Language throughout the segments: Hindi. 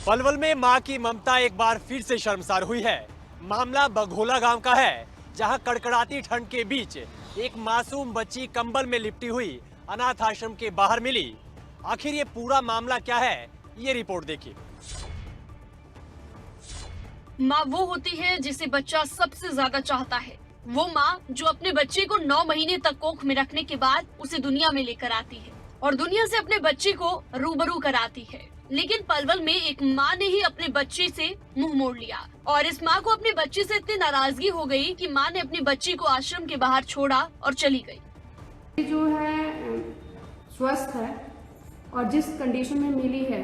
पलवल में मां की ममता एक बार फिर से शर्मसार हुई है। मामला बघोला गांव का है, जहां कड़कड़ाती ठंड के बीच एक मासूम बच्ची कंबल में लिपटी हुई अनाथ आश्रम के बाहर मिली। आखिर ये पूरा मामला क्या है, ये रिपोर्ट देखिए। माँ वो होती है जिसे बच्चा सबसे ज्यादा चाहता है। वो माँ जो अपने बच्चे को 9 महीने तक कोख में रखने के बाद उसे दुनिया में लेकर आती है और दुनिया से अपने बच्चे को रूबरू कराती है। लेकिन पलवल में एक माँ ने ही अपने बच्चे से मुंह मोड़ लिया और इस माँ को अपने बच्चे से इतनी नाराजगी हो गई कि माँ ने अपनी बच्ची को आश्रम के बाहर छोड़ा और चली गई। जो है स्वस्थ है और जिस कंडीशन में मिली है,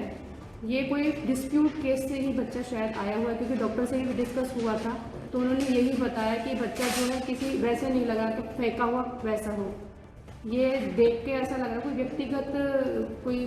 ये कोई डिस्प्यूट केस से ही बच्चा शायद आया हुआ है, क्योंकि डॉक्टर से भी डिस्कस हुआ था तो उन्होंने यही बताया कि बच्चा जो है किसी वैसे नहीं लगा कि फेंका हुआ वैसा हो। ये देख के ऐसा लगा कोई व्यक्तिगत कोई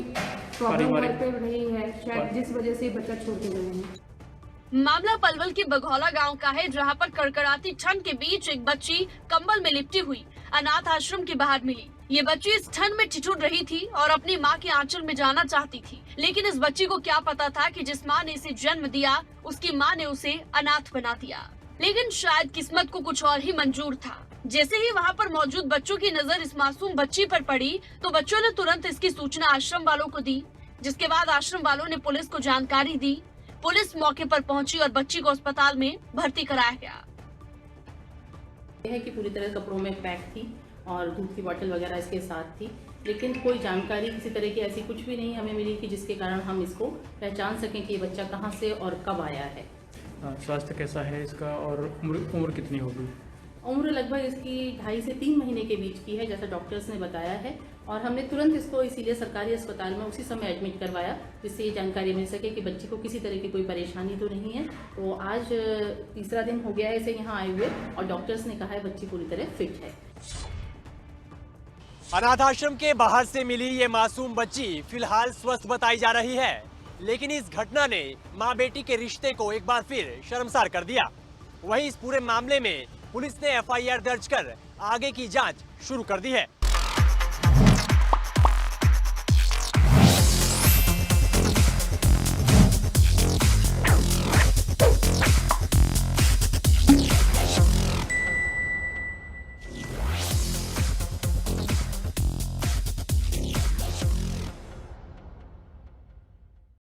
प्रॉब्लम घर पे नहीं है शायद, जिस वजह से बच्चा छोड़ के गए हैं। मामला पलवल के बघौला गांव का है, जहां पर कड़कड़ाती ठंड के बीच एक बच्ची कंबल में लिपटी हुई अनाथ आश्रम के बाहर मिली। ये बच्ची इस ठंड में ठिठुर रही थी और अपनी माँ के आंचल में जाना चाहती थी, लेकिन इस बच्ची को क्या पता था कि जिस माँ ने इसे जन्म दिया उसकी माँ ने उसे अनाथ बना दिया। लेकिन शायद किस्मत को कुछ और ही मंजूर था। जैसे ही वहाँ पर मौजूद बच्चों की नजर इस मासूम बच्ची पर पड़ी तो बच्चों ने तुरंत इसकी सूचना आश्रम वालों को दी, जिसके बाद आश्रम वालों ने पुलिस को जानकारी दी। पुलिस मौके पर पहुंची और बच्ची को अस्पताल में भर्ती कराया गया। यह है कि पूरी तरह कपड़ों में पैक थी और दूध की बोतल वगैरह इसके साथ थी, लेकिन कोई जानकारी किसी तरह की ऐसी कुछ भी नहीं हमें मिली कि जिसके कारण हम इसको पहचान सकें कि ये बच्चा कहाँ से और कब आया है। स्वास्थ्य कैसा है इसका और उम्र कितनी होगी? उम्र लगभग इसकी 2.5 से 3 महीने के बीच की है, जैसा डॉक्टर्स ने बताया है, और हमने तुरंत इसको इसीलिए सरकारी अस्पताल में उसी समय एडमिट करवाया जिससे ये जानकारी मिल सके कि बच्ची को किसी तरह की कोई परेशानी तो नहीं है। तो आज तीसरा दिन हो गया है इसे यहाँ आए हुए और डॉक्टर्स ने कहा है बच्ची पूरी तरह फिट है। अनाथ आश्रम के बाहर से मिली ये मासूम बच्ची फिलहाल स्वस्थ बताई जा रही है, लेकिन इस घटना ने माँ बेटी के रिश्ते को एक बार फिर शर्मसार कर दिया। वहीं इस पूरे मामले में पुलिस ने FIR दर्ज कर आगे की जांच शुरू कर दी है।